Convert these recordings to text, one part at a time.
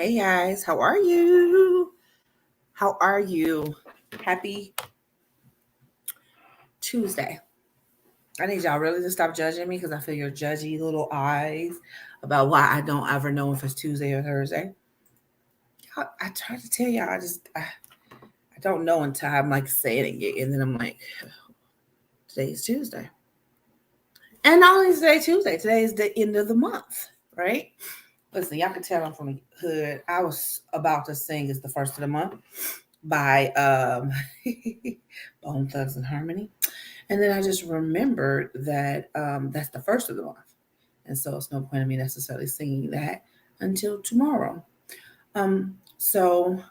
Hey guys, how are you? How are you? Happy Tuesday. I need y'all really to stop judging me because I feel your judgy little eyes about why I don't ever know if it's Tuesday or Thursday. I try to tell y'all, I don't know until I'm like saying it, and then I'm like, today is Tuesday. And not only is today Tuesday, today is the end of the month, right? Listen, y'all can tell I'm from the hood. I was about to sing "It's the First of the Month" by Bone Thugs and Harmony. And then I just remembered that that's the first of the month. And so it's no point in me necessarily singing that until tomorrow. So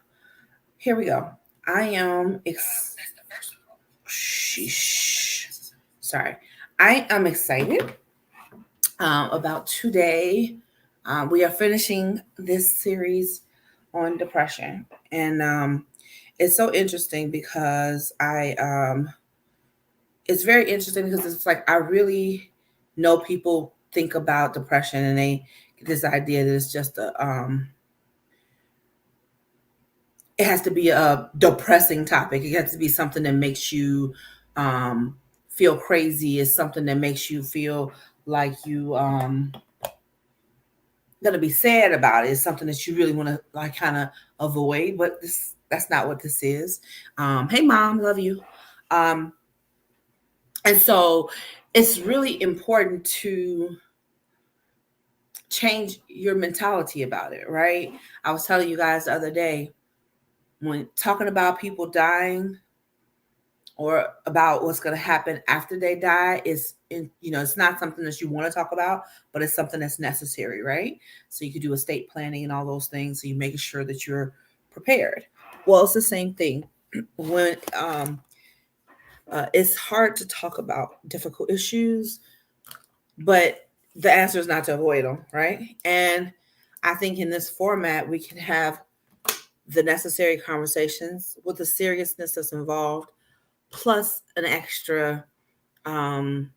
here we go. I am sorry. I am excited about today. We are finishing this series on depression. And it's so interesting because it's very interesting because it's like I really know people think about depression and they get this idea that it's just it has to be a depressing topic. It has to be something that makes you feel crazy. It's something that makes you feel like you gonna be sad about it. It's something that you really want to like kind of avoid. But that's not what this is. Hey mom, love you. Um, and so it's really important to change your mentality about it, right? I was telling you guys the other day when talking about people dying or about what's going to happen after they die is it's not something that you want to talk about, but it's something that's necessary, right? So you could do estate planning and all those things, so you making sure that you're prepared. Well, it's the same thing when it's hard to talk about difficult issues, but the answer is not to avoid them, right? And I think in this format, we can have the necessary conversations with the seriousness that's involved, plus um,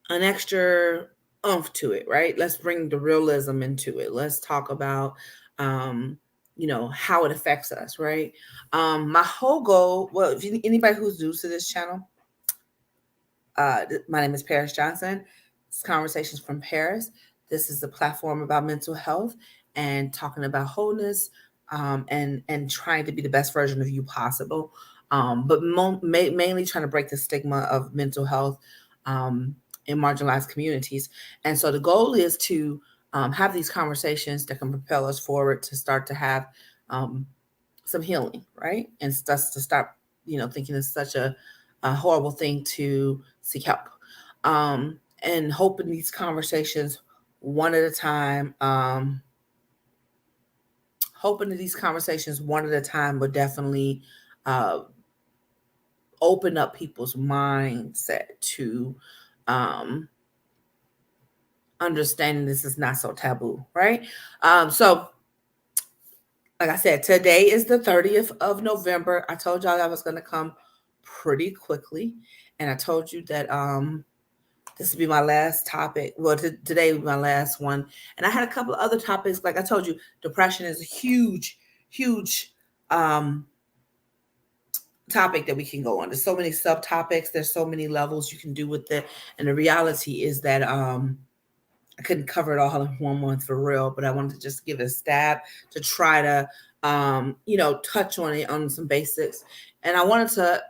an extra oomph to it, right? Let's bring the realism into it. Let's talk about, how it affects us, right? My whole goal, well, if anybody who's new to this channel, my name is Paris Johnson. It's Conversations from Paris. This is a platform about mental health and talking about wholeness, and trying to be the best version of you possible. But mainly trying to break the stigma of mental health in marginalized communities. And so the goal is to have these conversations that can propel us forward to start to have some healing, right? And to stop, thinking it's such a horrible thing to seek help. And hoping these conversations one at a time, would definitely uh, open up people's mindset to understanding this is not so taboo, right? So, like I said, today is the 30th of November. I told y'all that was going to come pretty quickly. And I told you that this will be my last topic. Well, today will be my last one. And I had a couple of other topics. Like I told you, depression is a huge, huge topic that we can go on. There's so many subtopics. There's so many levels you can do with it. And the reality is that I couldn't cover it all in 1 month for real, but I wanted to just give it a stab to try to, touch on it on some basics. And I wanted to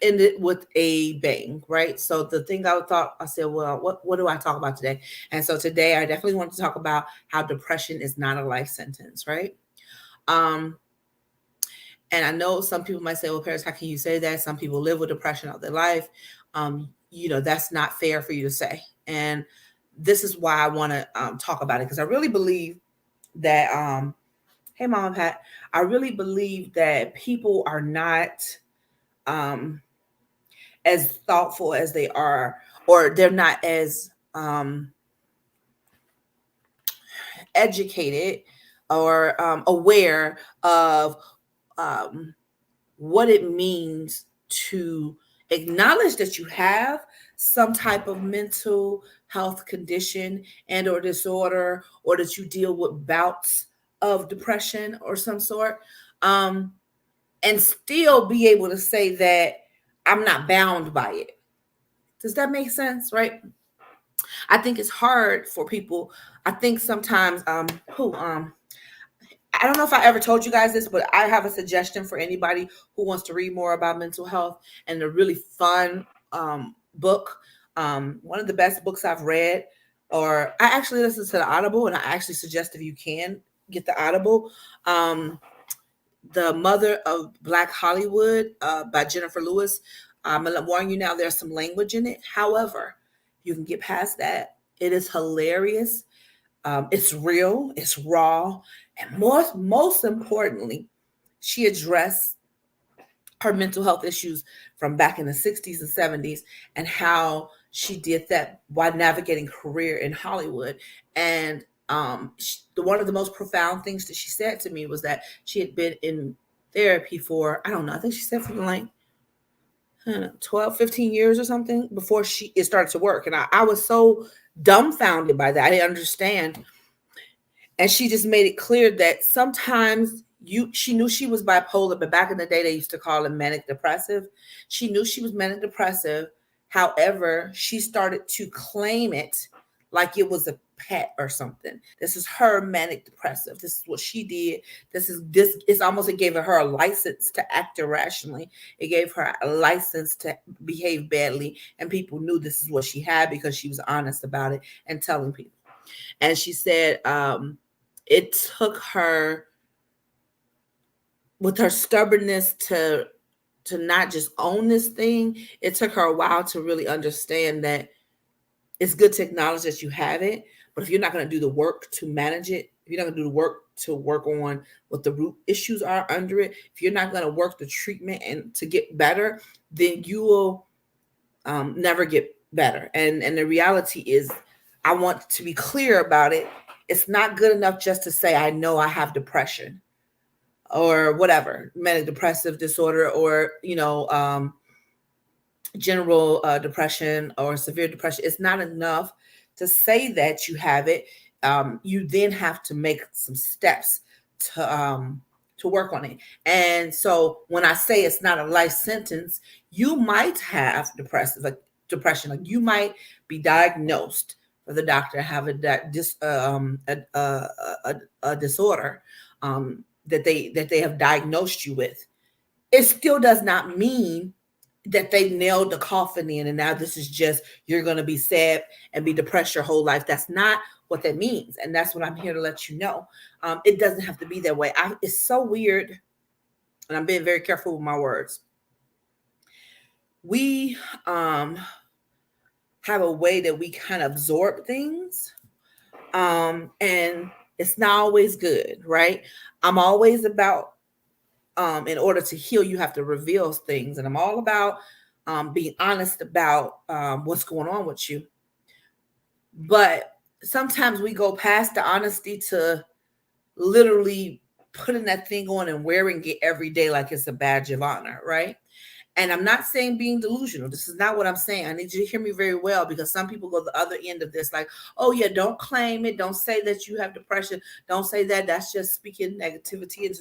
end it with a bang, right? So the thing I said, well, what do I talk about today? And so today I definitely want to talk about how depression is not a life sentence, right? And I know some people might say, well, Paris, how can you say that? Some people live with depression all their life. That's not fair for you to say. And this is why I want to talk about it, because I really believe that, hey, Mom, Pat, I really believe that people are not as thoughtful as they are, or they're not as educated or aware of what it means to acknowledge that you have some type of mental health condition and or disorder, or that you deal with bouts of depression or some sort, and still be able to say that I'm not bound by it. Does that make sense? Right? I think it's hard for people. I think sometimes, I don't know if I ever told you guys this, but I have a suggestion for anybody who wants to read more about mental health, and a really fun book. One of the best books I've read, or I actually listened to the Audible, and I actually suggest if you can get the Audible, The Mother of Black Hollywood by Jennifer Lewis. I'm going to warn you now, there's some language in it. However, you can get past that. It is hilarious. It's real, it's raw, and most importantly, she addressed her mental health issues from back in the 60s and 70s, and how she did that while navigating career in Hollywood. And one of the most profound things that she said to me was that she had been in therapy for, I don't know, I think she said for like 12, 15 years or something before it started to work. And I was so dumbfounded by that. I didn't understand. And she just made it clear that sometimes she knew she was bipolar, but back in the day, they used to call it manic depressive. She knew she was manic depressive. However, she started to claim it like it was a pet or something. This is her manic depressive. This is what she did. It's almost, it gave her a license to act irrationally. It gave her a license to behave badly. And people knew this is what she had because she was honest about it and telling people. And she said, it took her, with her stubbornness, to not just own this thing. It took her a while to really understand that it's good to acknowledge that you have it, but if you're not going to do the work to manage it, if you're not going to do the work to work on what the root issues are under it, if you're not going to work the treatment and to get better, then you will never get better. And the reality is, I want to be clear about it. It's not good enough just to say, I know I have depression or whatever, manic depressive disorder, or, general depression or severe depression. It's not enough to say that you have it. You then have to make some steps to work on it. And so when I say it's not a life sentence, you might have depression. Like you might be diagnosed for the doctor have a disorder that they have diagnosed you with. It still does not mean that they nailed the coffin in and now this is just, you're going to be sad and be depressed your whole life. That's not what that means. And that's what I'm here to let you know. It doesn't have to be that way. It's so weird. And I'm being very careful with my words. We have a way that we kind of absorb things. And it's not always good, right? I'm always about, in order to heal, you have to reveal things. And I'm all about being honest about what's going on with you. But sometimes we go past the honesty to literally putting that thing on and wearing it every day like it's a badge of honor, right? And I'm not saying being delusional. This is not what I'm saying. I need you to hear me very well, because some people go the other end of this, like, oh yeah, don't claim it. Don't say that you have depression. Don't say that. That's just speaking negativity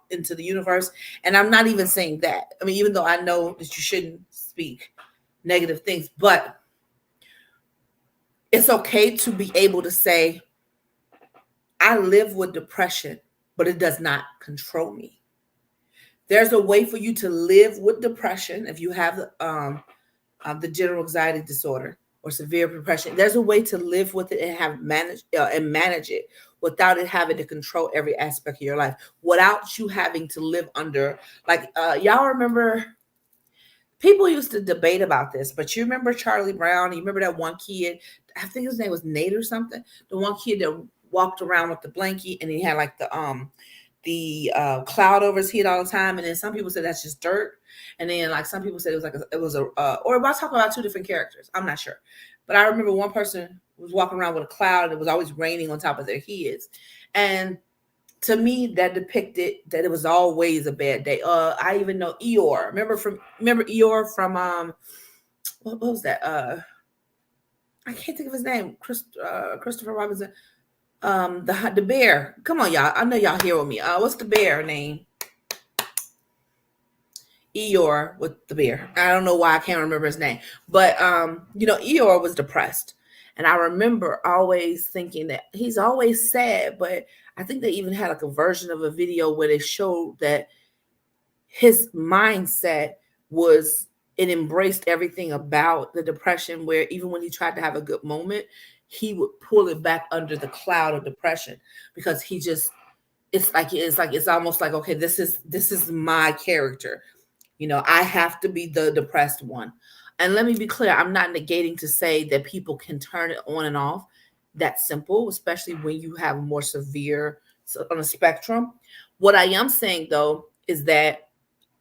into the universe. And I'm not even saying that. I mean, even though I know that you shouldn't speak negative things, but it's okay to be able to say, I live with depression, but it does not control me. There's a way for you to live with depression if you have the general anxiety disorder or severe depression. There's a way to live with it and manage it without it having to control every aspect of your life, without you having to live under, like, y'all remember, people used to debate about this, but you remember Charlie Brown? You remember that one kid? I think his name was Nate or something. The one kid that walked around with the blanket and he had like the cloud over his head all the time. And then some people said that's just dirt. And then like some people said it was a or am I talking about two different characters? I'm not sure. But I remember one person was walking around with a cloud and it was always raining on top of their heads. And to me, that depicted that it was always a bad day. I even know Eeyore. Remember Eeyore from what was that? I can't think of his name. Christopher Robinson. The bear. Come on, y'all. I know y'all here with me. What's the bear name? Eeyore with the bear. I don't know why I can't remember his name, but Eeyore was depressed, and I remember always thinking that he's always sad. But I think they even had like a version of a video where they showed that his mindset was it embraced everything about the depression, where even when he tried to have a good moment, he would pull it back under the cloud of depression because he just it's almost like, okay, this is my character. I have to be the depressed one. And let me be clear, I'm not negating to say that people can turn it on and off. That's simple, especially when you have more severe on a spectrum. What I am saying though is that,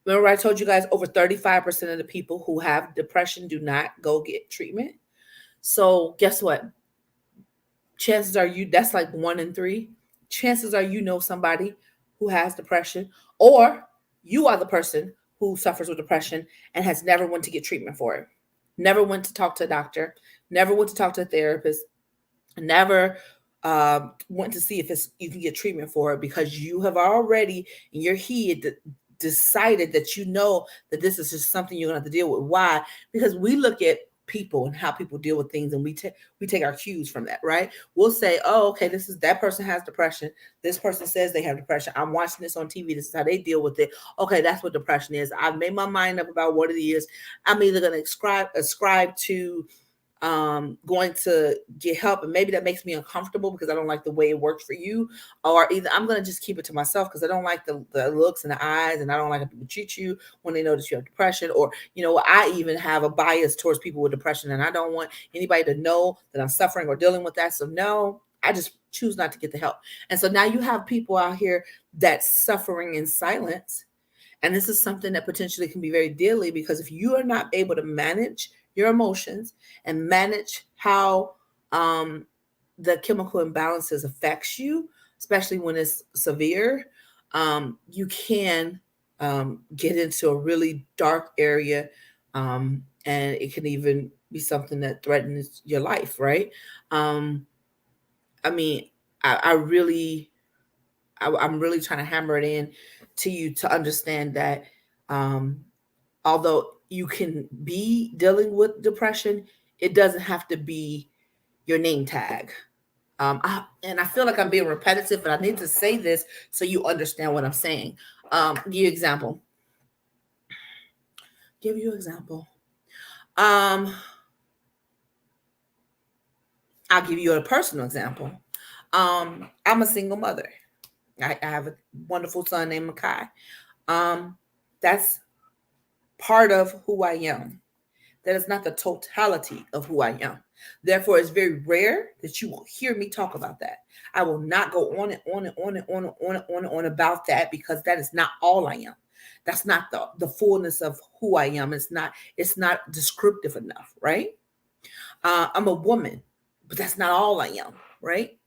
remember I told you guys over 35% of the people who have depression do not go get treatment. So guess what? Chances are that's like 1 in 3. Chances are somebody who has depression, or you are the person who suffers with depression and has never went to get treatment for it, never went to talk to a doctor, never went to talk to a therapist, never went to see if you can get treatment for it, because you have already in your head decided that this is just something you're going to have to deal with. Why? Because we look at people and how people deal with things, and we take our cues from that, right? We'll say, oh, okay, that person has depression, this person says they have depression, I'm watching this on TV, this is how they deal with it. Okay, that's what depression is. I've made my mind up about what it is. I'm either going to ascribe to going to get help, and maybe that makes me uncomfortable because I don't like the way it worked for you, or either I'm going to just keep it to myself because I don't like the looks and the eyes, and I don't like how people treat you when they notice you have depression. Or I even have a bias towards people with depression, and I don't want anybody to know that I'm suffering or dealing with that. So no, I just choose not to get the help. And so now you have people out here that's suffering in silence. And this is something that potentially can be very deadly, because if you are not able to manage your emotions and manage how the chemical imbalances affects you, especially when it's severe, you can get into a really dark area, and it can even be something that threatens your life, right? I mean, I'm really trying to hammer it in to you to understand that although you can be dealing with depression, it doesn't have to be your name tag. And I feel like I'm being repetitive, but I need to say this so you understand what I'm saying. Give you example. Give you example. I'll give you a personal example. I'm a single mother. I have a wonderful son named Makai. That's part of who I am. That is not the totality of who I am. Therefore, it's very rare that you will hear me talk about that. I will not go on and on and on and on and on and on and on about that, because that is not all I am. That's not the fullness of who I am. It's not descriptive enough, right? I'm a woman, but that's not all I am, right?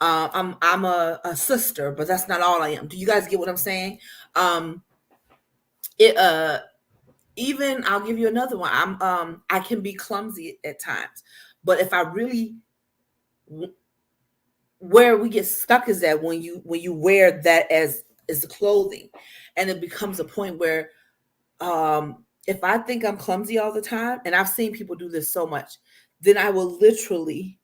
I'm a sister, but that's not all I am. Do you guys get what I'm saying? It Even I'll give you another one. I can be clumsy at times, but if I really, where we get stuck is that when you wear that as the clothing, and it becomes a point where if I think I'm clumsy all the time, and I've seen people do this so much, then I will literally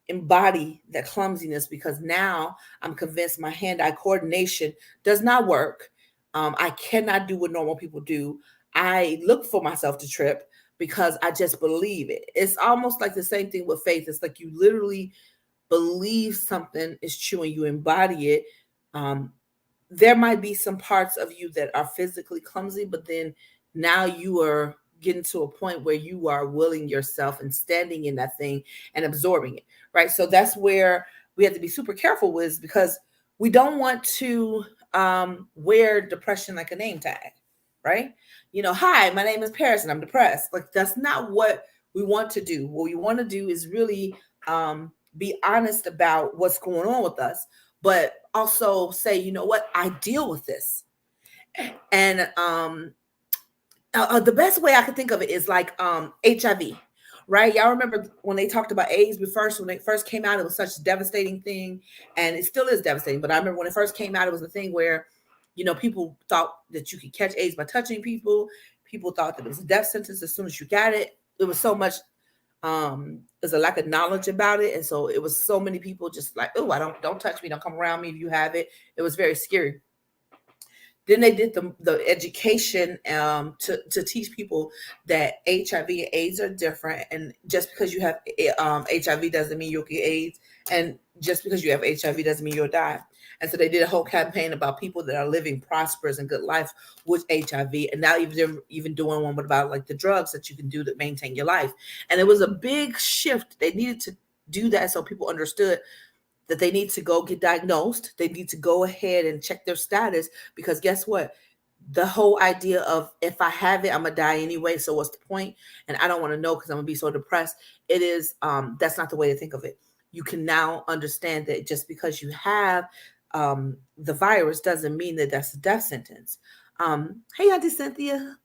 embody that clumsiness, because now I'm convinced my hand-eye coordination does not work. I cannot do what normal people do. I look for myself to trip because I just believe it. It's almost like the same thing with faith. It's like you literally believe something is true and you embody it. There might be some parts of you that are physically clumsy, but then now you are getting to a point where you are willing yourself and standing in that thing and absorbing it, right? So that's where we have to be super careful with, because we don't want to wear depression like a name tag, right? Hi, my name is Paris and I'm depressed. Like, that's not what we want to do. What we want to do is really be honest about what's going on with us, but also say, you know what, I deal with this. And the best way I could think of it is like HIV, right? Y'all remember when they talked about AIDS when it first came out, it was such a devastating thing, and it still is devastating. But I remember when it first came out, it was a thing where, people thought that you could catch AIDS by touching people. People thought that it was a death sentence as soon as you got it. It was so much, there's a lack of knowledge about it, and so it was so many people just like, oh, I don't touch me, don't come around me if you have it. It was very scary. Then they did the education, to teach people that HIV and AIDS are different, and just because you have HIV doesn't mean you'll get AIDS, and just because you have HIV doesn't mean you'll die. And so they did a whole campaign about people that are living prosperous and good life with HIV, and now they're even doing one about like the drugs that you can do to maintain your life. And it was a big shift. They needed to do that so people understood that they need to go get diagnosed. They need to go ahead and check their status, because guess what? The whole idea of, if I have it, I'm gonna die anyway. So what's the point? And I don't want to know because I'm gonna be so depressed. It is, that's not the way to think of it. You can now understand that just because you have the virus doesn't mean that that's a death sentence. Hey, Auntie Cynthia.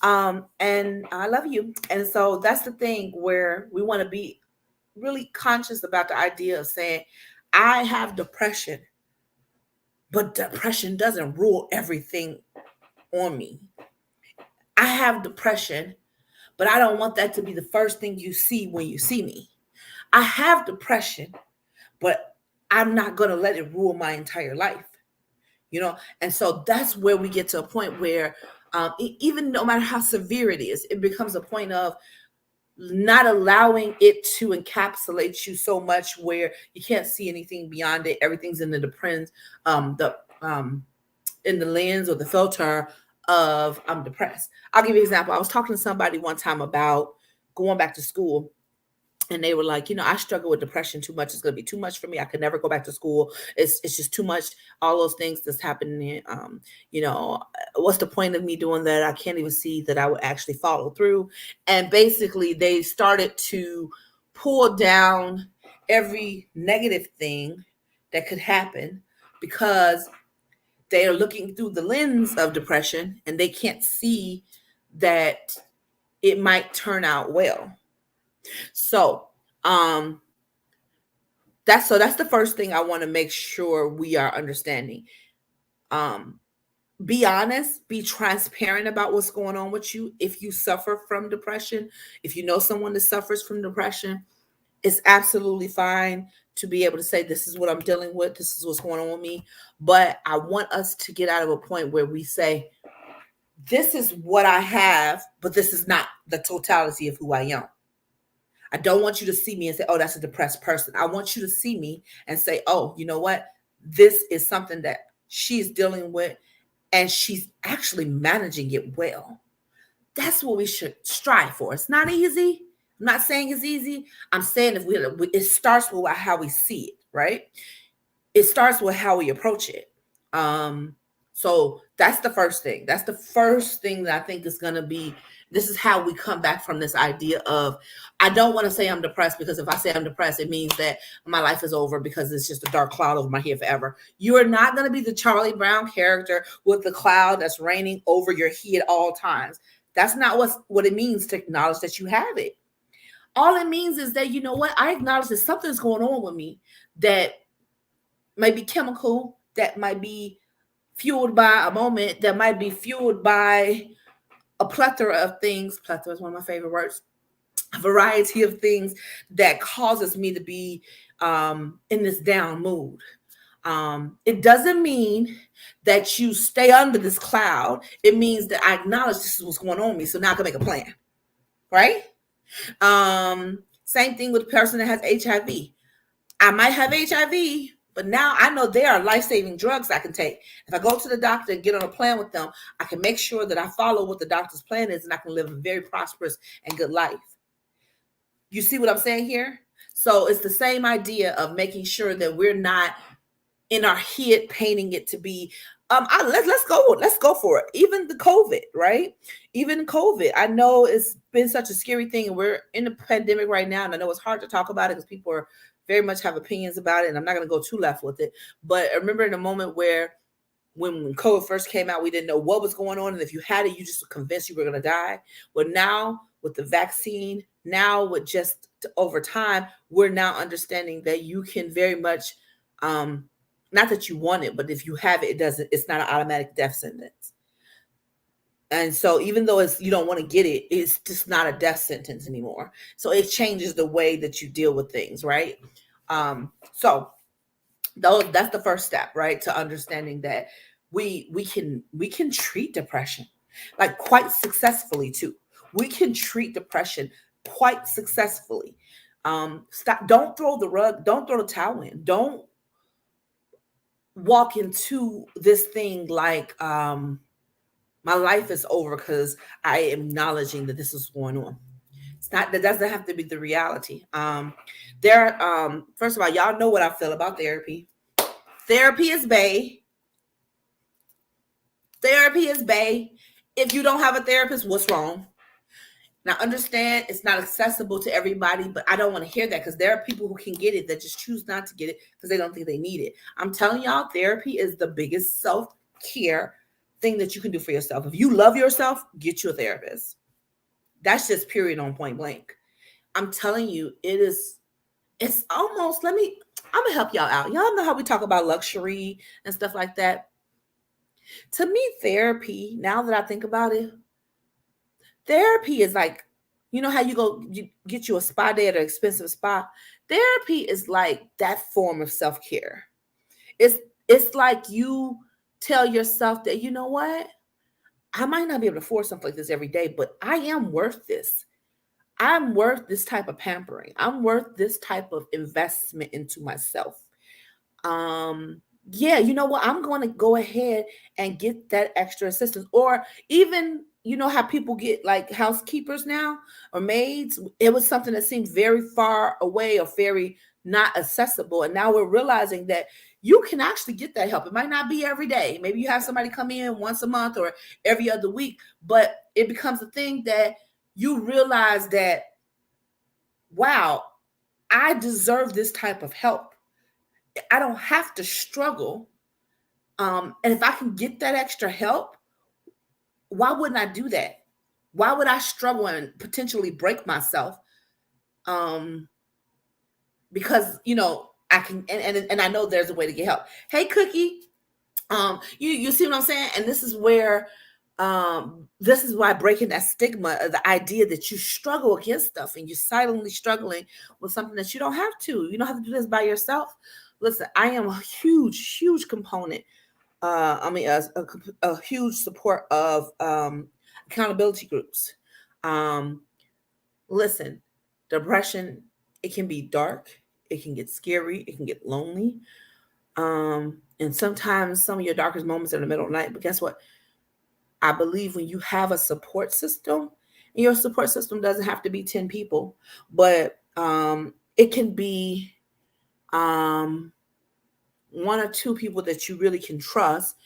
And I love you. And so that's the thing where we want to be really conscious about the idea of saying, I have depression, but depression doesn't rule everything on me. I have depression, but I don't want that to be the first thing you see when you see me. I have depression, but I'm not going to let it rule my entire life. And so that's where we get to a point where, even no matter how severe it is, it becomes a point of not allowing it to encapsulate you so much where you can't see anything beyond it. Everything's in the in the lens or the filter of, I'm depressed. I'll give you an example. I was talking to somebody one time about going back to school, and they were like, I struggle with depression too much. It's going to be too much for me. I could never go back to school. It's just too much. All those things that's happening. What's the point of me doing that? I can't even see that I would actually follow through. And basically they started to pull down every negative thing that could happen, because they are looking through the lens of depression and they can't see that it might turn out well. So, that's the first thing I want to make sure we are understanding. Be honest, be transparent about what's going on with you. If you suffer from depression, if you know someone that suffers from depression, it's absolutely fine to be able to say, this is what I'm dealing with. This is what's going on with me. But I want us to get out of a point where we say, this is what I have, but this is not the totality of who I am. I don't want you to see me and say, oh, that's a depressed person. I want you to see me and say, oh, you know what? This is something that she's dealing with, and she's actually managing it well. That's what we should strive for. It's not easy. I'm not saying it's easy. I'm saying it starts with how we see it, right? It starts with how we approach it. So that's the first thing. That's the first thing that I think is going to be, this is how we come back from this idea of, I don't want to say I'm depressed, because if I say I'm depressed, it means that my life is over because it's just a dark cloud over my head forever. You are not going to be the Charlie Brown character with the cloud that's raining over your head all times. That's not what it means to acknowledge that you have it. All it means is that, you know what? I acknowledge that something's going on with me that might be chemical, that might be fueled by a moment, that might be fueled by a plethora of things. Plethora is one of my favorite words. A variety of things that causes me to be in this down mood. It doesn't mean that you stay under this cloud. It means that I acknowledge this is what's going on with me, so now I can make a plan, right? Same thing with the person that has HIV. I might have HIV, but now I know there are life-saving drugs I can take. If I go to the doctor and get on a plan with them, I can make sure that I follow what the doctor's plan is, and I can live a very prosperous and good life. You see what I'm saying here? So it's the same idea of making sure that we're not in our head painting it to be, let's go for it. Even the COVID, right? Even COVID. I know it's been such a scary thing, and we're in a pandemic right now, and I know it's hard to talk about it because people are very much have opinions about it, and I'm not going to go too left with it. But I remember in a moment where when COVID first came out, we didn't know what was going on, and if you had it, you just were convinced you were going to die. Well, now with the vaccine now with just over time, we're now understanding that you can very much, not that you want it, but if you have it, it's not an automatic death sentence. And so even though you don't want to get it, it's just not a death sentence anymore. So it changes the way that you deal with things, right? So that's the first step, right? To understanding that we can treat depression like quite successfully too. We can treat depression quite successfully. Stop, don't throw the towel in. Don't walk into this thing like my life is over because I am acknowledging that this is going on. It's not, that doesn't have to be the reality. First of all, y'all know what I feel about therapy. Therapy is bae. Therapy is bae. If you don't have a therapist, what's wrong? Now, understand it's not accessible to everybody, but I don't want to hear that, because there are people who can get it that just choose not to get it because they don't think they need it. I'm telling y'all, therapy is the biggest self-care thing that you can do for yourself. If you love yourself, get you a therapist. That's just period on point blank. I'm telling you, it's almost, I'm going to help y'all out. Y'all know how we talk about luxury and stuff like that. To me, therapy, now that I think about it, therapy is like, you know how you get you a spa day at an expensive spa? Therapy is like that form of self-care. It's like you tell yourself that, you know what? I might not be able to afford something like this every day, but I am worth this. I'm worth this type of pampering. I'm worth this type of investment into myself. Yeah, you know what? I'm going to go ahead and get that extra assistance. Or even, you know how people get like housekeepers now or maids? It was something that seemed very far away or very not accessible. And now we're realizing that you can actually get that help. It might not be every day. Maybe you have somebody come in once a month or every other week, but it becomes a thing that you realize that, wow, I deserve this type of help. I don't have to struggle. And if I can get that extra help, why wouldn't I do that? Why would I struggle and potentially break myself? Because, you know, I can, and I know there's a way to get help. Hey, Cookie, you see what I'm saying? And this is where, this is why breaking that stigma of the idea that you struggle against stuff and you're silently struggling with something that you don't have to. You don't have to do this by yourself. Listen, I am a huge component. A huge support of accountability groups. Listen, depression, it can be dark, it can get scary, it can get lonely. And sometimes some of your darkest moments are in the middle of the night. But guess what? I believe when you have a support system, and your support system doesn't have to be 10 people, but it can be one or two people that you really can trust,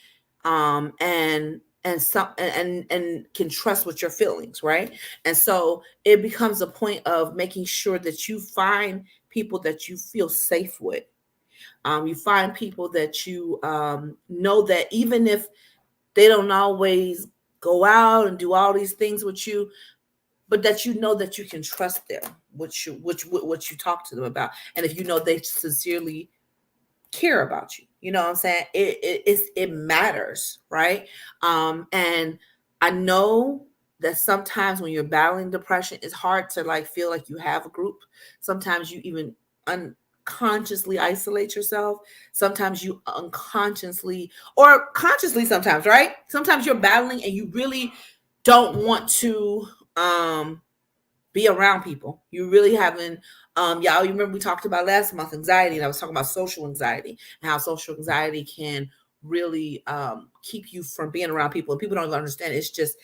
and can trust with your feelings, right? And so it becomes a point of making sure that you find people that you feel safe with. You find people that you know that even if they don't always go out and do all these things with you, but that you know that you can trust them, what you talk to them about, and if you know they sincerely care about you. You know what I'm saying? It matters, right? And I know that sometimes when you're battling depression, it's hard to like feel like you have a group. Sometimes you even unconsciously isolate yourself. Sometimes you unconsciously or consciously sometimes, right? Sometimes you're battling and you really don't want to be around people. You really haven't, y'all, you remember we talked about last month anxiety, and I was talking about social anxiety and how social anxiety can really keep you from being around people. And people don't even understand. It's just,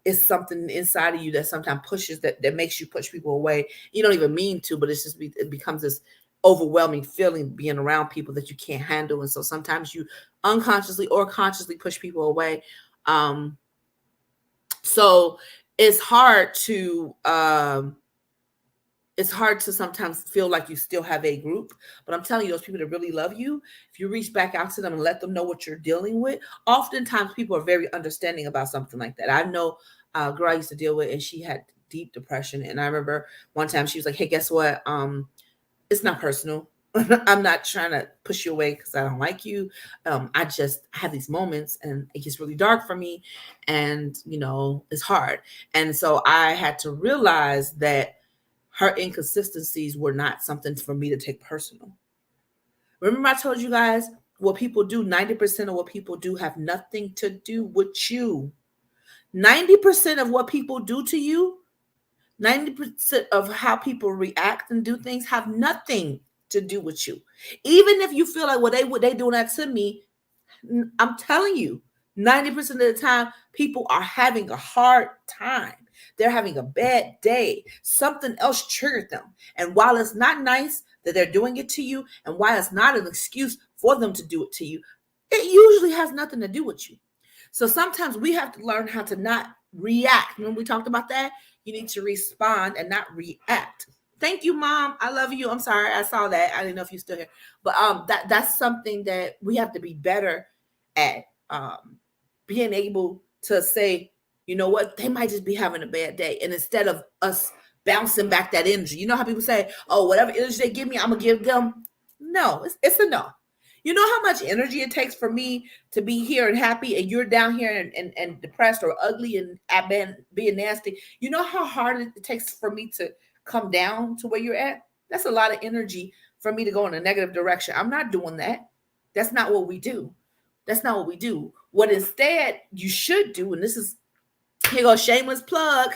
it's something inside of you that sometimes pushes, that makes you push people away. You don't even mean to, but it becomes this overwhelming feeling being around people that you can't handle. And so sometimes you unconsciously or consciously push people away. So it's hard to sometimes feel like you still have a group, but I'm telling you, those people that really love you, if you reach back out to them and let them know what you're dealing with, oftentimes people are very understanding about something like that. I know a girl I used to deal with, and she had deep depression. And I remember one time she was like, hey, guess what? It's not personal. I'm not trying to push you away because I don't like you. I just have these moments and it gets really dark for me. And, it's hard. And so I had to realize that her inconsistencies were not something for me to take personal. Remember, I told you guys what people do, 90% of what people do have nothing to do with you. 90% of what people do to you, 90% of how people react and do things have nothing to do with you. Even if you feel like, well, they doing that to me, I'm telling you, 90% of the time, people are having a hard time. They're having a bad day. Something else triggered them. And while it's not nice that they're doing it to you, and while it's not an excuse for them to do it to you, it usually has nothing to do with you. So sometimes we have to learn how to not react. When we talked about that, you need to respond and not react. Thank you, Mom. I love you. I'm sorry. I saw that. I didn't know if you're still here. But that's something that we have to be better at, being able to say, you know what, they might just be having a bad day. And instead of us bouncing back that energy, you know how people say, oh, whatever energy they give me, I'm going to give them. No, it's a no. You know how much energy it takes for me to be here and happy, and you're down here and depressed or ugly and being nasty. You know how hard it takes for me to come down to where you're at? That's a lot of energy for me to go in a negative direction. I'm not doing that. That's not what we do. That's not what we do. What instead you should do, and this is, here goes shameless plug,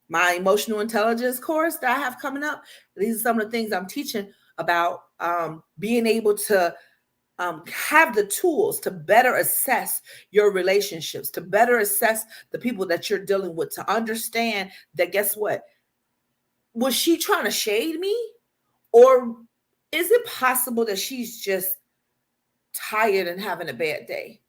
my emotional intelligence course that I have coming up. These are some of the things I'm teaching about, being able to have the tools to better assess your relationships, to better assess the people that you're dealing with, to understand that, guess what? Was she trying to shade me? Or is it possible that she's just tired and having a bad day?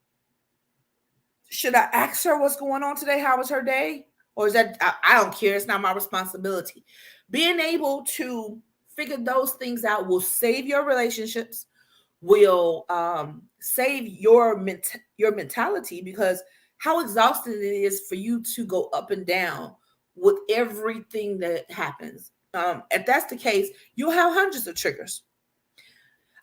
Should I ask her what's going on today? How was her day? Or is that, I don't care. It's not my responsibility. Being able to figure those things out will save your relationships, will save your mentality, because how exhausting it is for you to go up and down with everything that happens. If that's the case, you'll have hundreds of triggers.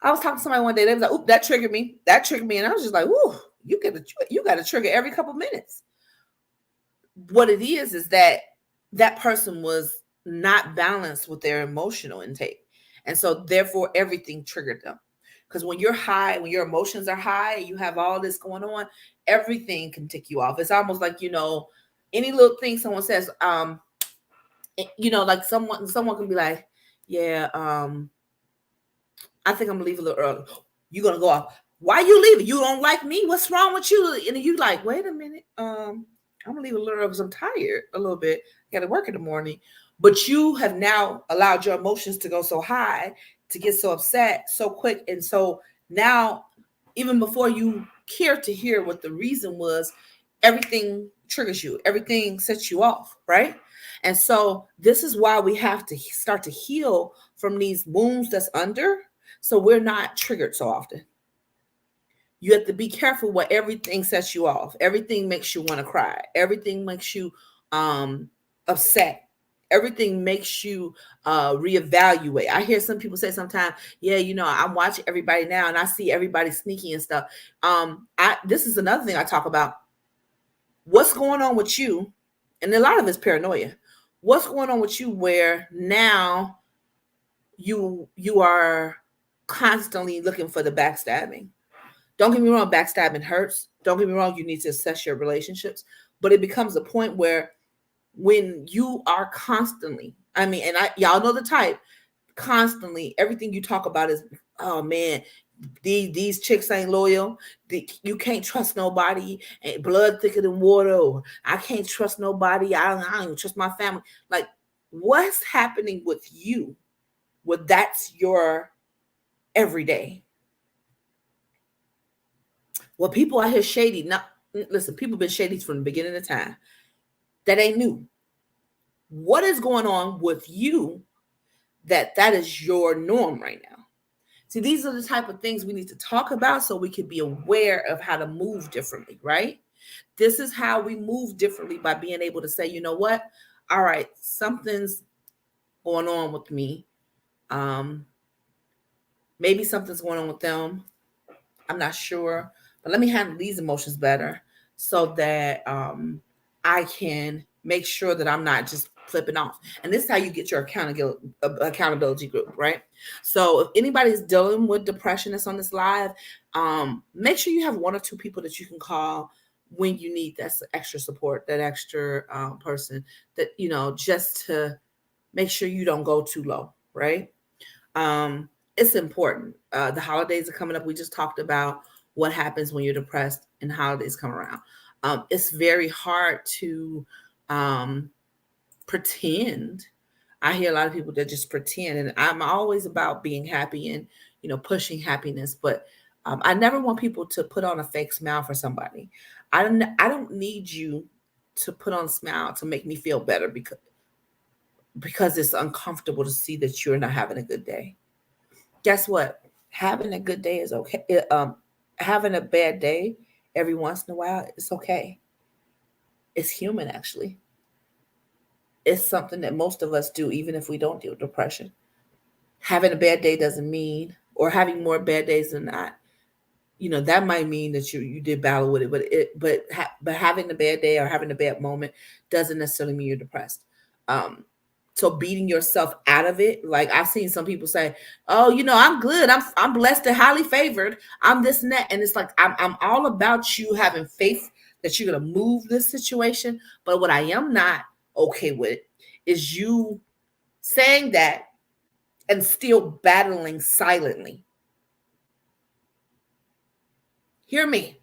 I was talking to somebody one day. They was like, "Oop, that triggered me. That triggered me," and I was just like, "Ooh, you got a trigger every couple minutes." What it is that person was not balanced with their emotional intake, and so therefore everything triggered them. Because when you're high, when your emotions are high, you have all this going on, everything can tick you off. It's almost like, any little thing someone says, like someone can be like, yeah, I think I'm gonna leave a little early. You're gonna go off. Why you leaving? You don't like me? What's wrong with you? And you like, wait a minute. I'm gonna leave a little early because I'm tired a little bit. I gotta work in the morning. But you have now allowed your emotions to go so high, to get so upset so quick. And so now, even before you care to hear what the reason was, everything triggers you, everything sets you off, right? And so this is why we have to start to heal from these wounds that's under, so we're not triggered so often. You have to be careful what everything sets you off. Everything makes you want to cry. Everything makes you upset. Everything makes you reevaluate. I hear some people say sometimes, yeah, I'm watching everybody now and I see everybody sneaky and stuff. This is another thing I talk about. What's going on with you? And a lot of it's paranoia. What's going on with you where now you are constantly looking for the backstabbing? Don't get me wrong, backstabbing hurts. Don't get me wrong, you need to assess your relationships. But it becomes a point where when you are constantly, y'all know the type, constantly, everything you talk about is, oh man, these chicks ain't loyal. You can't trust nobody. Ain't blood thicker than water. Or I can't trust nobody. I don't even trust my family. Like, what's happening with you? Well, that's your everyday. Well, people out here shady. Now, listen, people been shady from the beginning of time. That ain't new. What is going on with you that is your norm right now? See, these are the type of things we need to talk about so we can be aware of how to move differently, right? This is how we move differently, by being able to say, you know what? all right, something's going on with me. Um, Maybe something's going on with them. I'm not sure, but let me handle these emotions better so that I can make sure that I'm not just flipping off. And this is how you get your accountability group, right? So if anybody's dealing with depression that's on this live, make sure you have one or two people that you can call when you need that extra support, that extra person that, just to make sure you don't go too low, right? It's important. The holidays are coming up. We just talked about what happens when you're depressed and holidays come around. It's very hard to um, pretend. I hear a lot of people that just pretend, and I'm always about being happy and pushing happiness. But I never want people to put on a fake smile for somebody. I don't need you to put on a smile to make me feel better because it's uncomfortable to see that you're not having a good day. Guess what? Having a good day is okay. Having a bad day every once in a while, it's okay. It's human, actually. It's something that most of us do, even if we don't deal with depression. Having a bad day doesn't mean, or having more bad days than not, that might mean that you did battle with it, but having a bad day or having a bad moment doesn't necessarily mean you're depressed. Um so beating yourself out of it, like I've seen some people say, oh, I'm good, I'm blessed and highly favored, I'm this and that, and it's like I'm all about you having faith that you're going to move this situation. But what I am not okay with is you saying that and still battling silently. Hear me.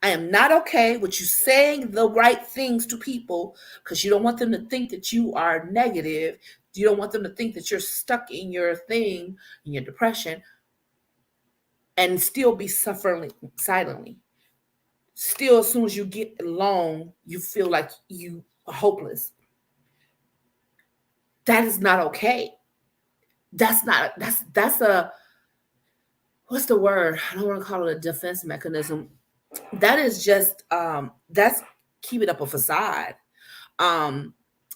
I am not okay with you saying the right things to people because you don't want them to think that you are negative. You don't want them to think that you're stuck in your thing, in your depression, and still be suffering silently. Still, as soon as you get along, you feel like you are hopeless. That is not okay. That's a, what's the word? I don't want to call it a defense mechanism. That is just that's keeping up a facade. um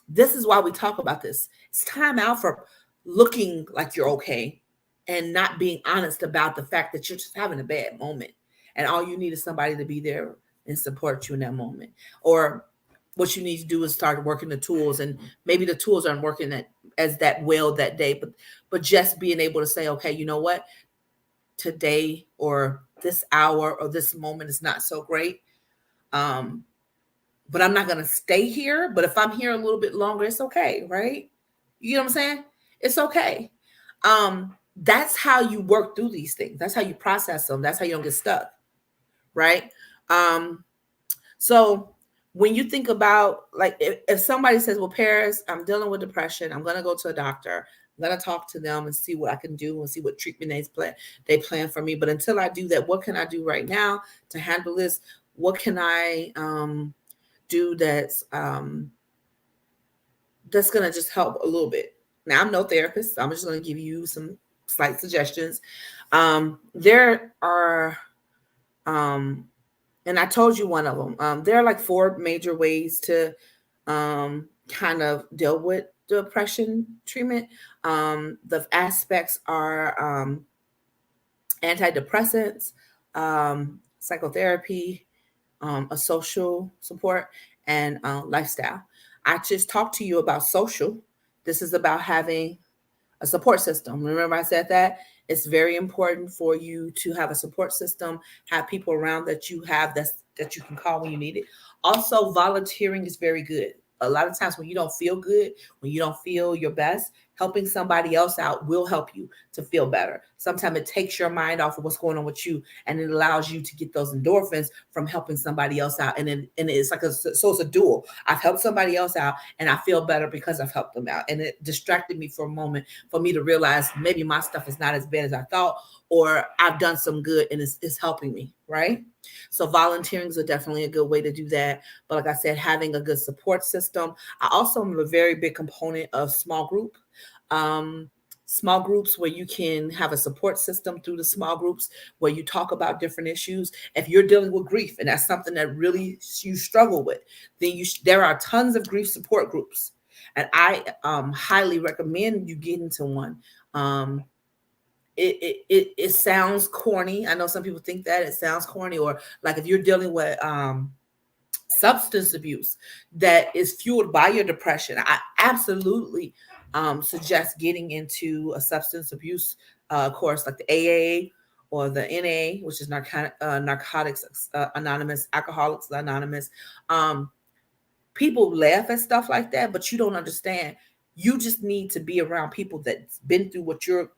this is why we talk about this. It's time out for looking like you're okay and not being honest about the fact that you're just having a bad moment and all you need is somebody to be there and support you in that moment. Or what you need to do is start working the tools, and maybe the tools aren't working as that well that day, but just being able to say, okay, you know what, today or this hour or this moment is not so great. um but I'm not going to stay here. But if I'm here a little bit longer, it's okay, right? You know what I'm saying? It's okay. That's how you work through these things. That's how you process them. That's how you don't get stuck, right? Um, so when you think about, like, if somebody says, well, Paris, I'm dealing with depression, I'm going to go to a doctor, I'm going to talk to them and see what I can do and see what treatment they plan for me. But until I do that, what can I do right now to handle this? What can I do that's gonna just help a little bit? Now, I'm no therapist, so I'm just gonna give you some slight suggestions. There are and I told you one of them. There are like four major ways to kind of deal with depression treatment. The aspects are antidepressants, psychotherapy, a social support, and lifestyle. I just talked to you about social. This is about having a support system. Remember, I said that it's very important for you to have a support system, have people around that you have that you can call when you need it. Also, volunteering is very good. A lot of times when you don't feel good, when you don't feel your best, helping somebody else out will help you to feel better. Sometimes it takes your mind off of what's going on with you, and it allows you to get those endorphins from helping somebody else out. And it's like so it's a dual. I've helped somebody else out, and I feel better because I've helped them out. And it distracted me for a moment for me to realize maybe my stuff is not as bad as I thought, or I've done some good and it's helping me, right? So volunteering is definitely a good way to do that. But like I said, having a good support system. I also am a very big component of small group. Um, small groups where you can have a support system through the small groups where you talk about different issues. If you're dealing with grief and that's something that really you struggle with, then there are tons of grief support groups, and I highly recommend you get into one. It sounds corny. I know some people think that it sounds corny, or like if you're dealing with substance abuse that is fueled by your depression, I absolutely suggest getting into a substance abuse course like the AA or the NA, which is Narcotics Anonymous, Alcoholics Anonymous. People laugh at stuff like that, but you don't understand. You just need to be around people that's been through what you're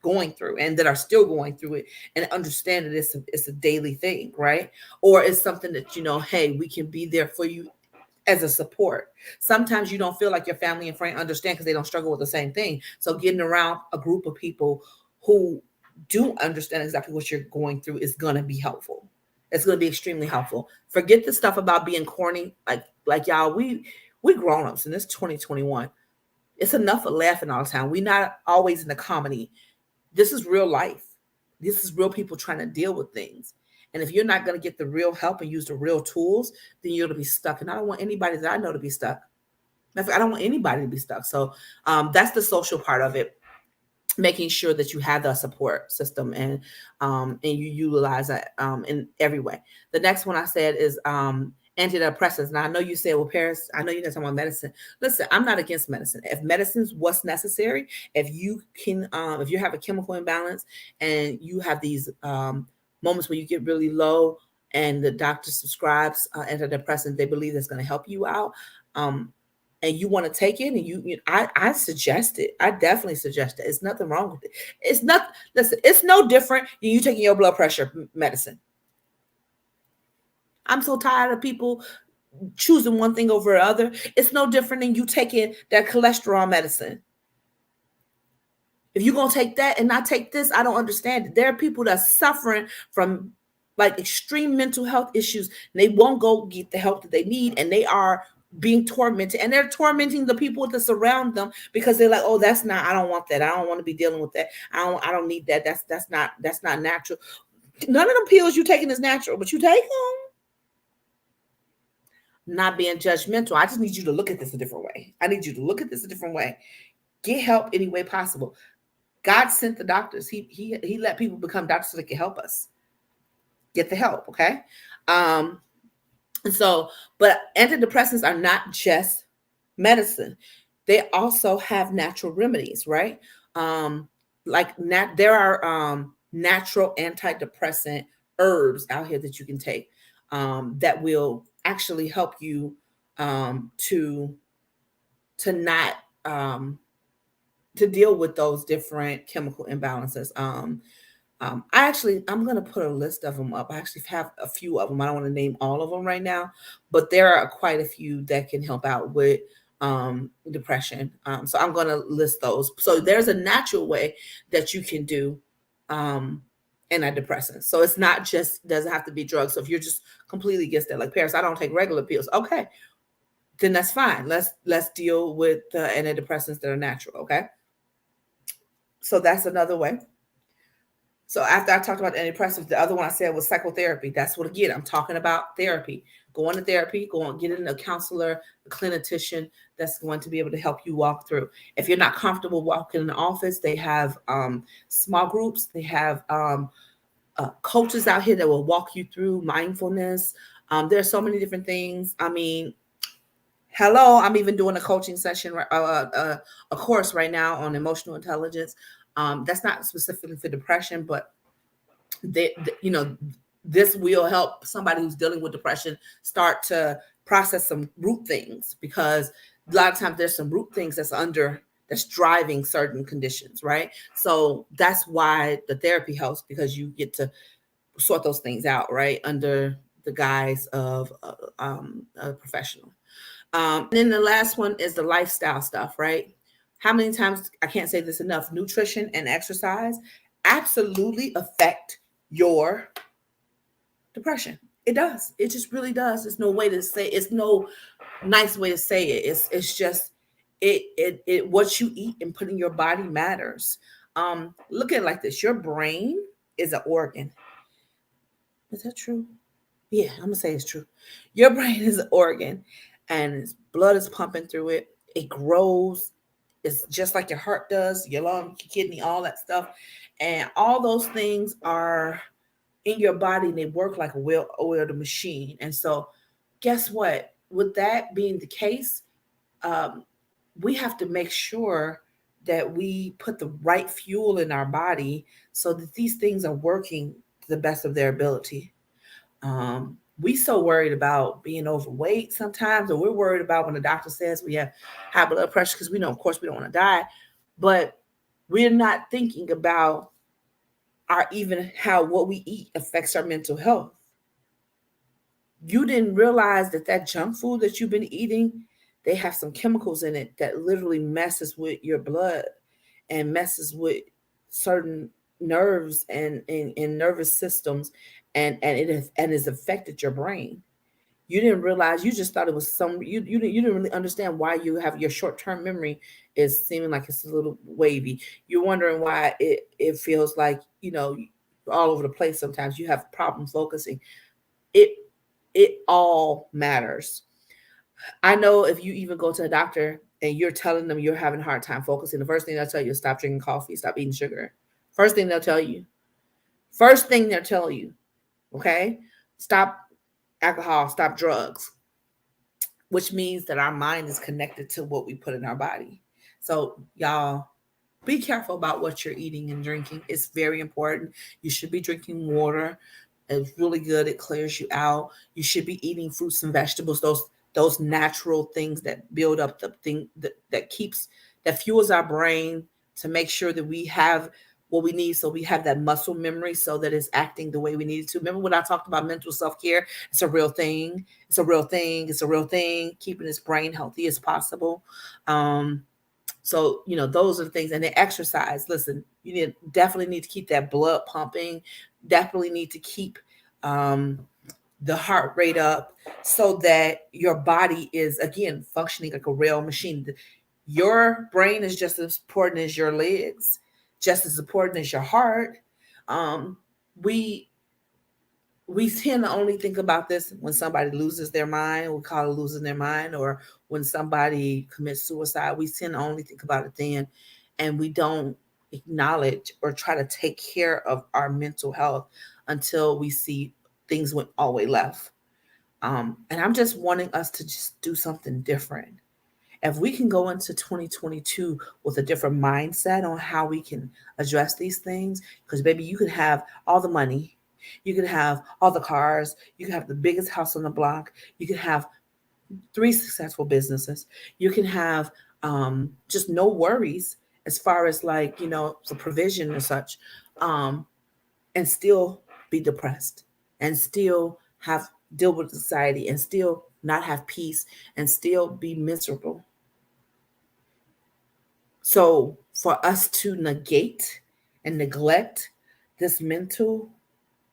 going through and that are still going through it, and understand that it's a daily thing, right? Or it's something that, hey, we can be there for you as a support. Sometimes you don't feel like your family and friends understand because they don't struggle with the same thing. So getting around a group of people who do understand exactly what you're going through is going to be helpful. It's going to be extremely helpful. Forget the stuff about being corny. Like y'all, we grown-ups in this 2021. It's enough of laughing all the time. We're not always in the comedy. This is real life. This is real people trying to deal with things. And if you're not going to get the real help and use the real tools, then you're going to be stuck. And I don't want anybody that I know to be stuck. I don't want anybody to be stuck. So that's the social part of it. Making sure that you have the support system and you utilize that in every way. The next one I said is antidepressants. Now I know you said, well, Paris, I know you're not talking about medicine. Listen, I'm not against medicine. If medicine's what's necessary, if you can, if you have a chemical imbalance and you have these moments where you get really low and the doctor subscribes antidepressant, they believe that's going to help you out. And you want to take it, and I suggest it. I definitely suggest it. It's nothing wrong with it. It's not, listen, it's no different than you taking your blood pressure medicine. I'm so tired of people choosing one thing over the other. It's no different than you taking that cholesterol medicine. If you're going to take that and not take this, I don't understand it. There are people that are suffering from like extreme mental health issues, and they won't go get the help that they need, and they are being tormented, and they're tormenting the people that surround them because they're like, oh, I don't want that. I don't want to be dealing with that. I don't need that. That's not natural. None of them pills you taking is natural, but you take them. Not being judgmental. I just need you to look at this a different way. Get help any way possible. God sent the doctors. He let people become doctors so they can help us. Get the help, okay? So, but antidepressants are not just medicine. They also have natural remedies, right? There are natural antidepressant herbs out here that you can take that will actually help you to not to deal with those different chemical imbalances. I'm going to put a list of them up. I actually have a few of them. I don't want to name all of them right now, but there are quite a few that can help out with depression. So I'm going to list those. So there's a natural way that you can do antidepressants. So it's not just, doesn't have to be drugs. So if you're just completely against that, like Paris, I don't take regular pills. Okay, then that's fine. Let's deal with the antidepressants that are natural. Okay. So that's another way. So after I talked about antidepressants, the other one I said was psychotherapy. That's what, again, I'm talking about therapy. Going to therapy, getting a counselor, a clinician that's going to be able to help you walk through. If you're not comfortable walking in the office, they have small groups. They have coaches out here that will walk you through mindfulness. There are so many different things. I mean, hello, I'm even doing a coaching session, a course right now on emotional intelligence. That's not specifically for depression, but this will help somebody who's dealing with depression start to process some root things, because a lot of times there's some root things that's driving certain conditions, right? So that's why the therapy helps, because you get to sort those things out, right, under the guise of a professional. And then the last one is the lifestyle stuff, right? How many times, I can't say this enough, nutrition and exercise absolutely affect your depression. It does. It just really does. There's no way to say, it's no nice way to say it. It's just, It what you eat and put in your body matters. Look at it like this: your brain is an organ. Is that true? Yeah, I'm gonna say it's true. Your brain is an organ, and blood is pumping through it. It grows. It's just like your heart does, your lung, your kidney, all that stuff, and all those things are in your body, and they work like a well-oiled machine. And so, guess what? With that being the case, um, we have to make sure that we put the right fuel in our body so that these things are working to the best of their ability. We so worried about being overweight sometimes, or we're worried about when the doctor says we have high blood pressure because we know, of course, we don't want to die, but we're not thinking about our even how what we eat affects our mental health. You didn't realize that that junk food that you've been eating, they have some chemicals in it that literally messes with your blood and messes with certain nerves and nervous systems, and has affected your brain. You didn't realize, you just thought it was some, you didn't really understand why you have your short-term memory is seeming like it's a little wavy. You're wondering why it feels like, all over the place. Sometimes you have problem focusing. It it all matters. I know if you even go to a doctor and you're telling them you're having a hard time focusing, the first thing they'll tell you is stop drinking coffee, stop eating sugar. First thing they'll tell you. First thing they'll tell you, okay? Stop alcohol, stop drugs, which means that our mind is connected to what we put in our body. So, y'all, be careful about what you're eating and drinking. It's very important. You should be drinking water. It's really good. It clears you out. You should be eating fruits and vegetables. Those natural things that build up the thing that fuels our brain to make sure that we have what we need, so we have that muscle memory so that it's acting the way we need it to. Remember when I talked about mental self-care? It's a real thing. It's a real thing. It's a real thing. Keeping his brain healthy as possible. So, those are the things. And the exercise. Listen, definitely need to keep that blood pumping. Definitely need to keep the heart rate up so that your body is, again, functioning like a real machine. Your brain is just as important as your legs, just as important as your heart. Um, we we tend to only think about this when somebody loses their mind. We call it losing their mind, or when somebody commits suicide. We tend to only think about it then, and we don't acknowledge or try to take care of our mental health until we see things went all the way left. And I'm just wanting us to just do something different. If we can go into 2022 with a different mindset on how we can address these things, because baby, you can have all the money, you can have all the cars, you can have the biggest house on the block, you can have 3 successful businesses, you can have just no worries as far as, like, the provision and such, um, and still be depressed, and still have deal with society, and still not have peace, and still be miserable. So for us to negate and neglect this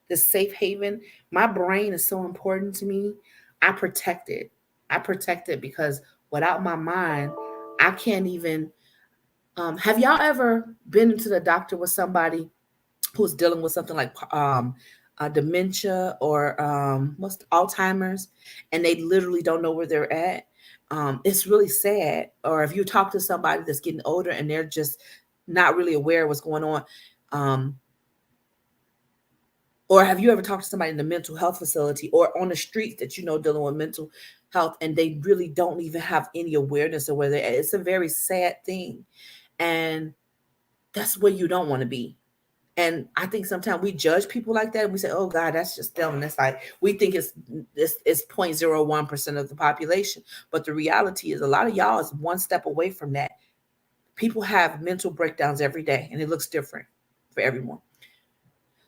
this safe haven, my brain is so important to me. I protect it. I protect it because without my mind, I can't even. Have y'all ever been into the doctor with somebody who's dealing with something like dementia, or what's Alzheimer's, and they literally don't know where they're at? It's really sad. Or if you talk to somebody that's getting older and they're just not really aware of what's going on, um, or have you ever talked to somebody in the mental health facility or on the streets that dealing with mental health, and they really don't even have any awareness of where they're at? It's a very sad thing, and that's where you don't want to be. And I think sometimes we judge people like that, and we say, "Oh God, that's just them." And it's like we think it's 0.01% of the population, but the reality is a lot of y'all is one step away from that. People have mental breakdowns every day, and it looks different for everyone.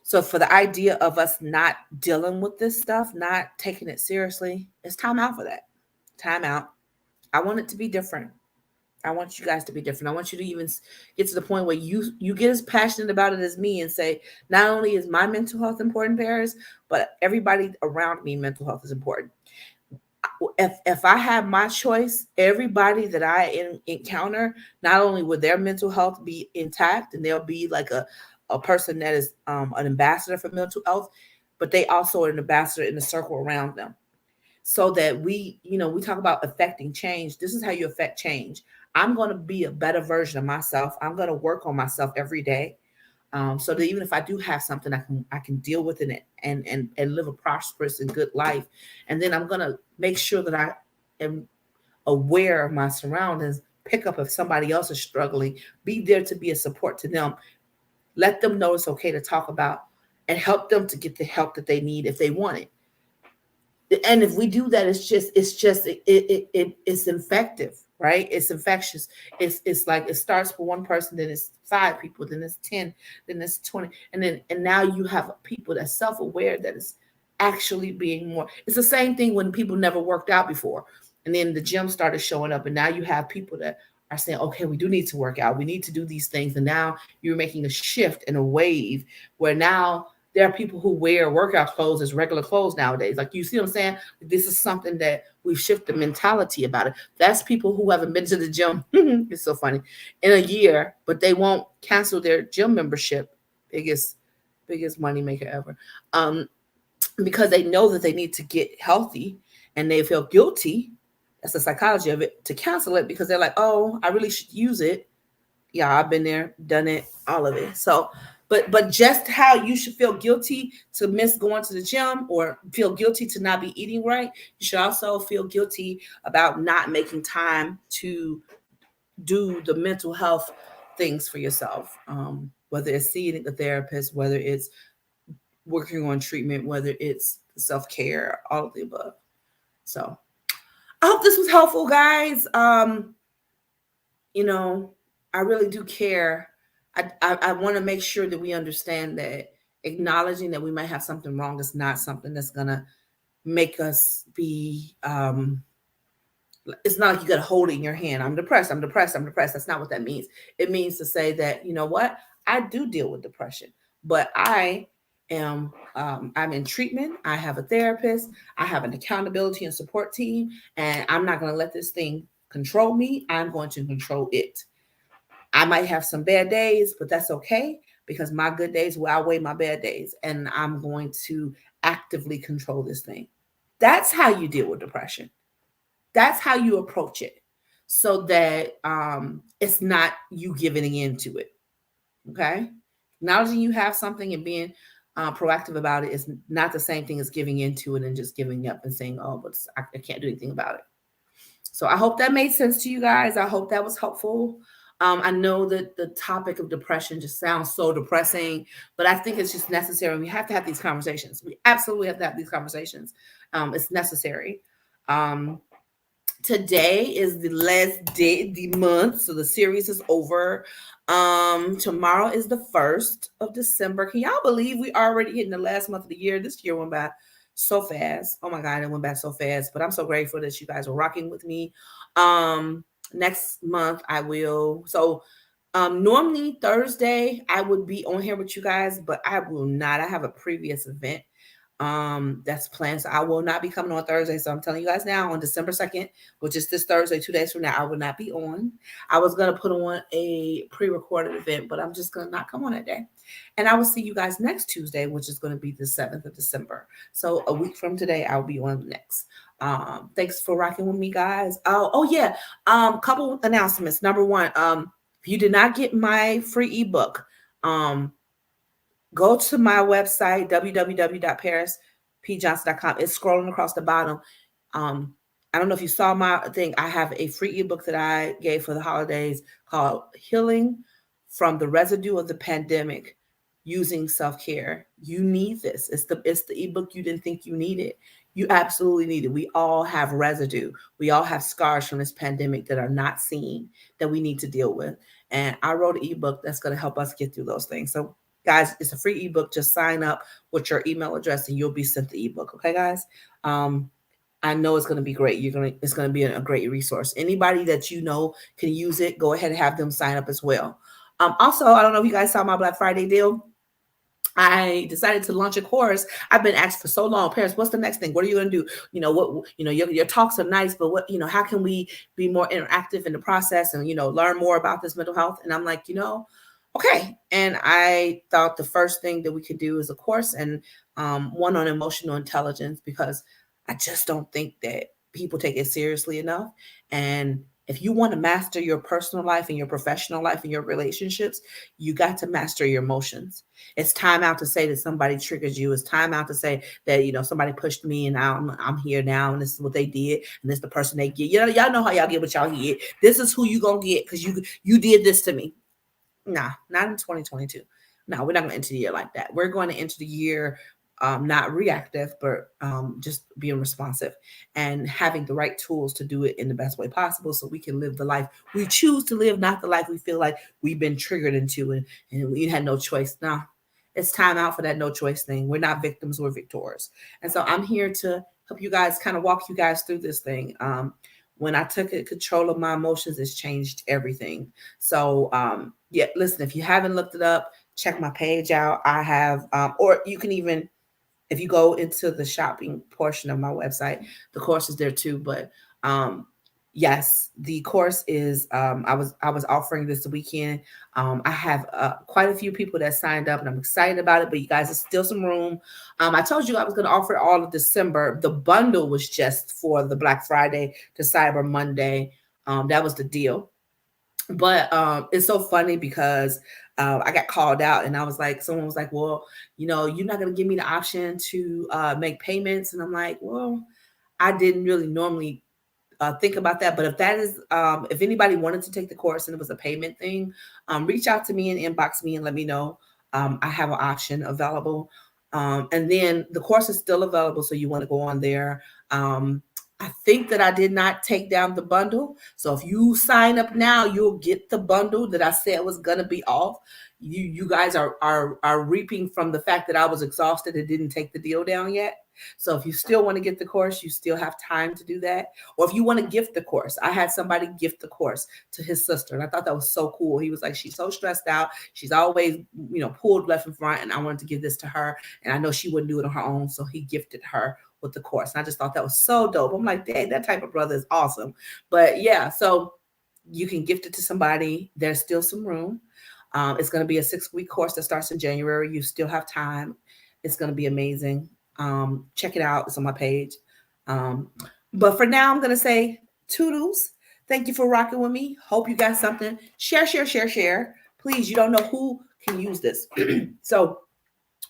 So for the idea of us not dealing with this stuff, not taking it seriously, it's time out for that. Time out. I want it to be different. I want you guys to be different. I want you to even get to the point where you get as passionate about it as me, and say, not only is my mental health important, Paris, but everybody around me mental health is important. if I have my choice, everybody that I encounter, not only would their mental health be intact and they'll be like a person that is an ambassador for mental health, but they also are an ambassador in the circle around them. So that we talk about affecting change. This is how you affect change. I'm going to be a better version of myself. I'm going to work on myself every day, so that even if I do have something, I can deal with it and live a prosperous and good life. And then I'm gonna make sure that I am aware of my surroundings, pick up if somebody else is struggling, be there to be a support to them, let them know it's okay to talk about, and help them to get the help that they need if they want it. And if we do that, it's infective, right? It's infectious. It's like it starts with one person, then it's 5 people, then it's 10, then it's 20, and now you have people that's self-aware, that is actually being more. It's the same thing when people never worked out before, and then the gym started showing up, and now you have people that are saying, okay, we do need to work out, we need to do these things, and now you're making a shift and a wave where now there are people who wear workout clothes as regular clothes nowadays. Like, you see what I'm saying? This is something that we've shifted mentality about it. That's people who haven't been to the gym. It's so funny, in a year, but they won't cancel their gym membership. Biggest money maker ever. Because they know that they need to get healthy, and they feel guilty. That's the psychology of it, to cancel it, because they're like, oh, I really should use it. Yeah, I've been there, done it, all of it. So, but just how you should feel guilty to miss going to the gym, or feel guilty to not be eating right, you should also feel guilty about not making time to do the mental health things for yourself. Whether it's seeing a therapist, whether it's working on treatment, whether it's self-care, all of the above. So I hope this was helpful, guys. You know, I really do care. I want to make sure that we understand that acknowledging that we might have something wrong is not something that's gonna make us be. It's not like you got to hold it in your hand. I'm depressed. I'm depressed. I'm depressed. That's not what that means. It means to say that, you know what, I do deal with depression, but I'm in treatment. I have a therapist. I have an accountability and support team, and I'm not going to let this thing control me. I'm going to control it. I might have some bad days, but that's okay, because my good days will outweigh my bad days, and I'm going to actively control this thing. That's how you deal with depression. That's how you approach it, so that it's not you giving into it. Okay, acknowledging you have something and being proactive about it is not the same thing as giving into it and just giving up and saying, oh, but I can't do anything about it. So I hope that made sense to you guys. I hope that was helpful. I know that the topic of depression just sounds so depressing, but I think it's just necessary. We have to have these conversations. We absolutely have to have these conversations. It's necessary. Today is the last day of the month, so the series is over. Tomorrow is the 1st of December. Can y'all believe we already hitting the last month of the year? This year went by so fast. Oh my God, it went by so fast. But I'm so grateful that you guys were rocking with me. Next month I will. So normally Thursday I would be on here with you guys, but I will not. I have a previous event that's planned, so I will not be coming on Thursday. So I'm telling you guys now, on December 2nd, which is this Thursday, 2 days from now, I will not be on. I was going to put on a pre-recorded event, but I'm just going to not come on that day. And I will see you guys next Tuesday, which is going to be the 7th of December. So a week from today, I'll be on next. Thanks for rocking with me, guys. Oh yeah. Couple announcements. Number one, if you did not get my free ebook, go to my website, www.parispjohnson.com. It's scrolling across the bottom. I don't know if you saw my thing. I have a free ebook that I gave for the holidays called Healing from the Residue of the Pandemic Using Self-Care. You need this. It's the ebook you didn't think you needed. You absolutely need it. We all have residue. We all have scars from this pandemic that are not seen, that we need to deal with. And I wrote an ebook that's going to help us get through those things. So guys, it's a free ebook. Just sign up with your email address and you'll be sent the ebook. Okay, guys? I know it's going to be great. It's going to be a great resource. Anybody that you know can use it, go ahead and have them sign up as well. Also, I don't know if you guys saw my Black Friday deal. I decided to launch a course. I've been asked for so long, parents, what's the next thing? What are you going to do? Your talks are nice, but how can we be more interactive in the process and, learn more about this mental health? And I'm like, okay. And I thought the first thing that we could do is a course, and one on emotional intelligence, because I just don't think that people take it seriously enough. And if you want to master your personal life and your professional life and your relationships, you got to master your emotions. It's time out to say that somebody triggers you. It's time out to say that, somebody pushed me and I'm here now and this is what they did and this is the person they get. Y'all know how y'all get what y'all get. This is who you gonna get because you did this to me. Nah, not in 2022. No, we're not going to enter the year like that. We're going to enter the year not reactive, but just being responsive and having the right tools to do it in the best way possible so we can live the life we choose to live, not the life we feel like we've been triggered into and we had no choice. Nah, it's time out for that no choice thing. We're not victims, we're victors. And so I'm here to help you guys, kind of walk you guys through this thing. When I took control of my emotions, it's changed everything. So yeah, listen, if you haven't looked it up, check my page out. I have, or you can even, if you go into the shopping portion of my website, the course is there too. But yes, the course is, I was offering this weekend. I have quite a few people that signed up and I'm excited about it, but you guys, there's still some room. I told you I was going to offer it all of December. The bundle was just for the Black Friday to Cyber Monday. That was the deal. But it's so funny because I got called out and I was like, someone was like, well, you're not going to give me the option to make payments. And I'm like, well, I didn't really normally think about that. But if that is, if anybody wanted to take the course and it was a payment thing, reach out to me and inbox me and let me know. I have an option available. And then the course is still available. So you want to go on there. I think that I did not take down the bundle. So if you sign up now, you'll get the bundle that I said was going to be off. You guys are reaping from the fact that I was exhausted and didn't take the deal down yet. So if you still want to get the course, you still have time to do that. Or if you want to gift the course, I had somebody gift the course to his sister. And I thought that was so cool. He was like, she's so stressed out. She's always, pulled left and front. And I wanted to give this to her. And I know she wouldn't do it on her own. So he gifted her with the course. And I just thought that was so dope. I'm like, dang, that type of brother is awesome. But yeah, so you can gift it to somebody. There's still some room. It's going to be a 6-week course that starts in January. You still have time. It's going to be amazing. Check it out. It's on my page. But for now, I'm going to say toodles. Thank you for rocking with me. Hope you got something. Share. Please, you don't know who can use this. So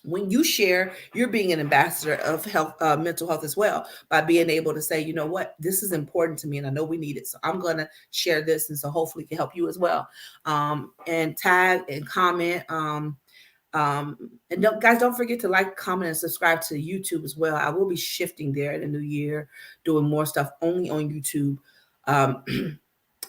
when you share, you're being an ambassador of health, mental health as well, by being able to say, you know what, this is important to me and I know we need it. So I'm going to share this. And so hopefully it can help you as well. And tag and comment. And guys, don't forget to like, comment, and subscribe to YouTube as well. I will be shifting there in the new year, doing more stuff only on YouTube,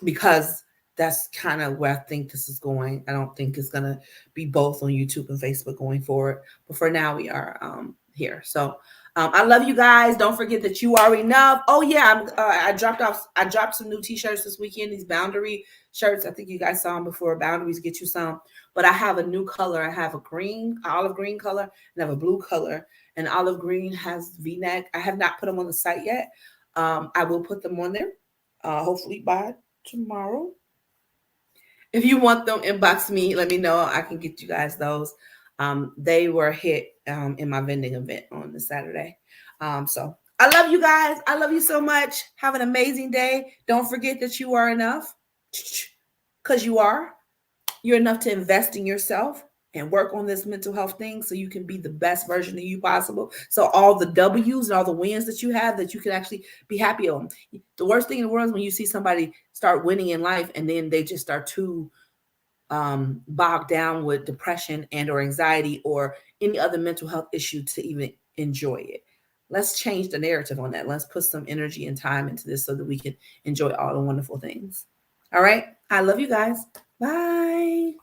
because that's kind of where I think this is going. I don't think it's going to be both on YouTube and Facebook going forward. But for now, we are here. So I love you guys. Don't forget that you are enough. Oh yeah, I dropped some new t-shirts this weekend. These boundary shirts. I think you guys saw them before. Boundaries get you some. But I have a new color. I have a olive green color, and I have a blue color. And olive green has V-neck. I have not put them on the site yet. I will put them on there, hopefully by tomorrow. If you want them, inbox me. Let me know. I can get you guys those. They were a hit in my vending event on the Saturday. So I love you guys. I love you so much. Have an amazing day. Don't forget that you are enough, because you are. You're enough to invest in yourself and work on this mental health thing so you can be the best version of you possible. So all the W's and all the wins that you have, that you can actually be happy on. The worst thing in the world is when you see somebody start winning in life and then they just start too bogged down with depression and or anxiety or any other mental health issue to even enjoy it. Let's change the narrative on that. Let's put some energy and time into this so that we can enjoy all the wonderful things. All right. I love you guys. Bye.